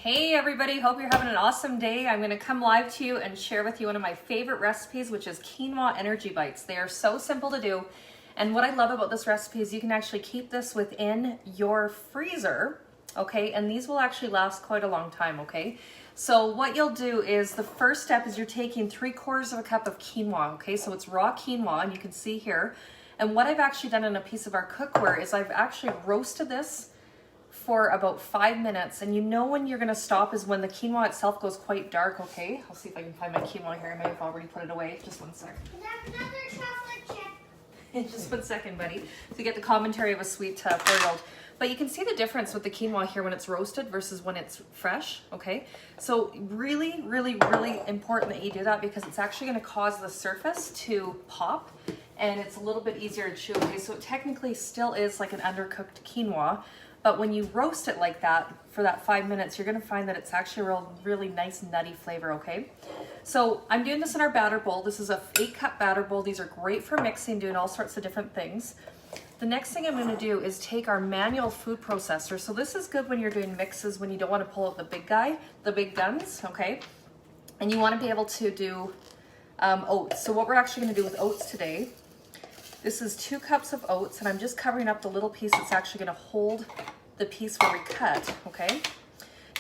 Hey everybody, hope you're having an awesome day. I'm gonna come live to you and share with you one of my favorite recipes, which is quinoa energy bites. They are so simple to do. And what I love about this recipe is you can actually keep this within your freezer, okay? And these will actually last quite a long time, okay? So what you'll do is the first step is you're taking 3/4 of a cup of quinoa, okay? So it's raw quinoa, and you can see here. And what I've actually done in a piece of our cookware is I've actually roasted this for about 5 minutes, and you know when you're gonna stop is when the quinoa itself goes quite dark, okay? I'll see if I can find my quinoa here. I may have already put it away. Just one sec. Can I have another chocolate chip? Just 1 second, buddy. So you get the commentary of a sweet 4-year-old. But you can see the difference with the quinoa here when it's roasted versus when it's fresh, okay? So really, really, really important that you do that because it's actually gonna cause the surface to pop and it's a little bit easier to chew, okay? So it technically still is like an undercooked quinoa, but when you roast it like that for that 5 minutes, you're gonna find that it's actually a really nice nutty flavor, okay? So I'm doing this in our batter bowl. This is a 8-cup batter bowl. These are great for mixing, doing all sorts of different things. The next thing I'm gonna do is take our manual food processor. So this is good when you're doing mixes, when you don't wanna pull out the big guy, the big guns, okay? And you wanna be able to do oats. So what we're actually gonna do with oats today, this is 2 cups of oats, and I'm just covering up the little piece that's actually gonna hold the piece where we cut, okay?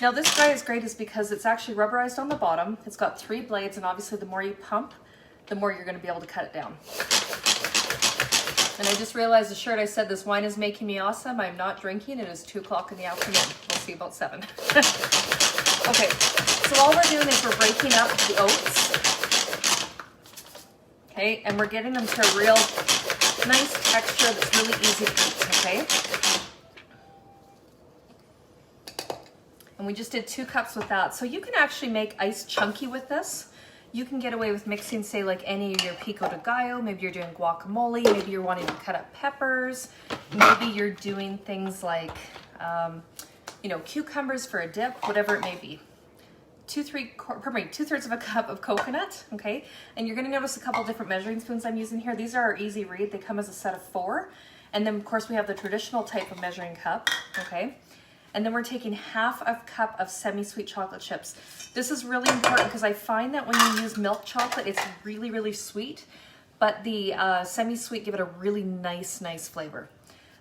Now this guy is great is because it's actually rubberized on the bottom. It's got 3 blades, and obviously the more you pump, the more you're gonna be able to cut it down. And I just realized the shirt I said, this wine is making me awesome. I'm not drinking. It is 2 o'clock in the afternoon. We'll see about 7. Okay, so all we're doing is we're breaking up the oats. Okay, and we're getting them to a real nice texture that's really easy to eat, okay? And we just did 2 cups with that. So you can actually make ice chunky with this. You can get away with mixing, say, like any of your pico de gallo. Maybe you're doing guacamole. Maybe you're wanting to cut up peppers. Maybe you're doing things like, you know, cucumbers for a dip, whatever it may be. 2/3 of a cup of coconut, okay? And you're gonna notice a couple different measuring spoons I'm using here. These are our easy read. They come as a set of 4. And then of course we have the traditional type of measuring cup, okay? And then we're taking 1/2 cup of semi-sweet chocolate chips. This is really important because I find that when you use milk chocolate, it's really, really sweet, but the semi-sweet give it a really nice flavor.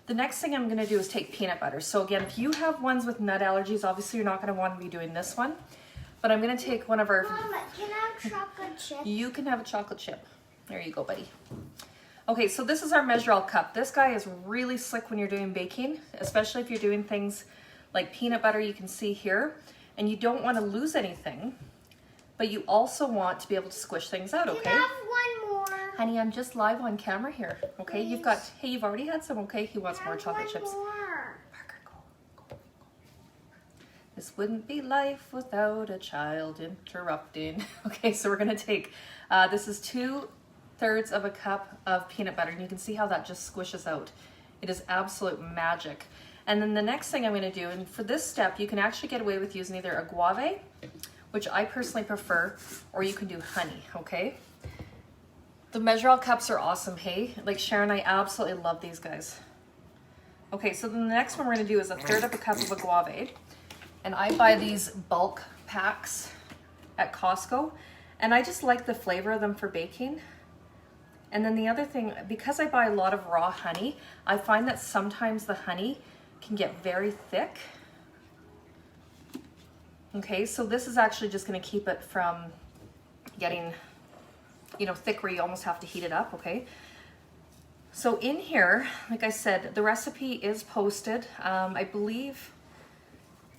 The next thing I'm gonna do is take peanut butter. So again, if you have ones with nut allergies, obviously you're not gonna want to be doing this one, but I'm gonna take one of our... Mama, can I have chocolate chip? You can have a chocolate chip. There you go, buddy. Okay, so this is our measure all cup. This guy is really slick when you're doing baking, especially if you're doing things like peanut butter, you can see here, and you don't want to lose anything, but you also want to be able to squish things out, okay? Can I have one more? Honey, I'm just live on camera here, okay? Please. You've got, hey, you've already had some, okay? He wants more chocolate chips. More. Parker, go. This wouldn't be life without a child interrupting. Okay, so we're gonna take, this is 2/3 of a cup of peanut butter, and you can see how that just squishes out. It is absolute magic. And then the next thing I'm gonna do, and for this step, you can actually get away with using either agave, which I personally prefer, or you can do honey, okay? The measure all cups are awesome, hey? Like Sharon, I absolutely love these guys. Okay, so then the next one we're gonna do is 1/3 of a cup of agave. And I buy these bulk packs at Costco, and I just like the flavor of them for baking. And then the other thing, because I buy a lot of raw honey, I find that sometimes the honey can get very thick. Okay, so this is actually just gonna keep it from getting, you know, thick where you almost have to heat it up, okay? So in here, like I said, the recipe is posted. I believe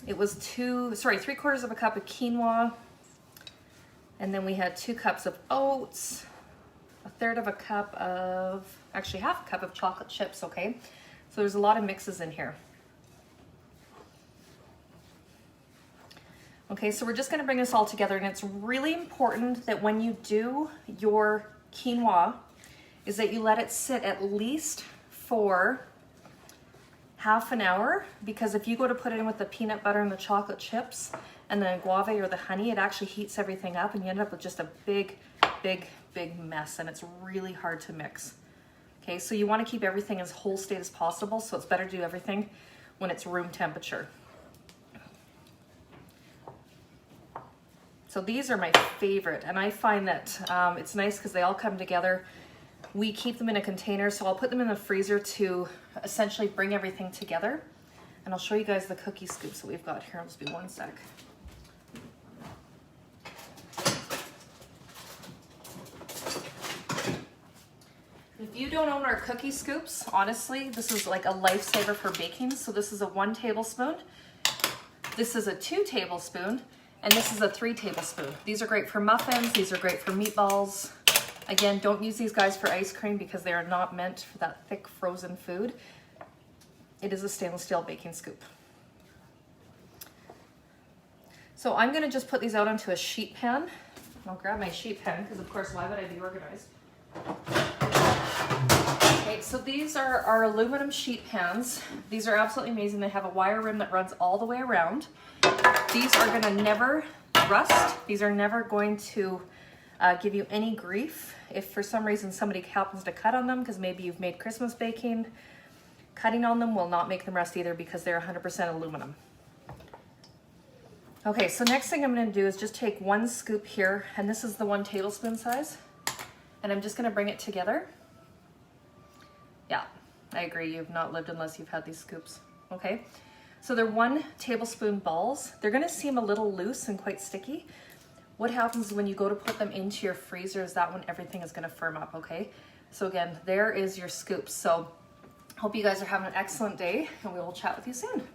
it was 3/4 of a cup of quinoa, and then we had 2 cups of oats, 1/3 of a cup of, actually 1/2 cup of chocolate chips, okay? So there's a lot of mixes in here. Okay, so we're just gonna bring this all together, and it's really important that when you do your quinoa is that you let it sit at least for half an hour, because if you go to put it in with the peanut butter and the chocolate chips and the agave or the honey, it actually heats everything up and you end up with just a big mess, and it's really hard to mix. Okay, so you wanna keep everything as whole state as possible, so it's better to do everything when it's room temperature. So these are my favorite, and I find that it's nice because they all come together. We keep them in a container, so I'll put them in the freezer to essentially bring everything together. And I'll show you guys the cookie scoops that we've got here. I'll just be one sec. If you don't own our cookie scoops, honestly, this is like a lifesaver for baking. So this is a 1 tablespoon. This is a 2 tablespoon. And this is a 3 tablespoon. These are great for muffins. These are great for meatballs. Again, don't use these guys for ice cream because they are not meant for that thick frozen food. It is a stainless steel baking scoop. So I'm gonna just put these out onto a sheet pan. I'll grab my sheet pan because of course, why would I be organized? Okay, so these are our aluminum sheet pans. These are absolutely amazing. They have a wire rim that runs all the way around. These are gonna never rust. These are never going to give you any grief. If for some reason somebody happens to cut on them, because maybe you've made Christmas baking, cutting on them will not make them rust either because they're 100% aluminum. Okay, so next thing I'm gonna do is just take 1 scoop here, and this is the 1 tablespoon size, and I'm just gonna bring it together. Yeah, I agree, you've not lived unless you've had these scoops, okay? So they're 1 tablespoon balls. They're gonna seem a little loose and quite sticky. What happens when you go to put them into your freezer is that when everything is gonna firm up, okay? So again, there is your scoops. So hope you guys are having an excellent day, and we will chat with you soon.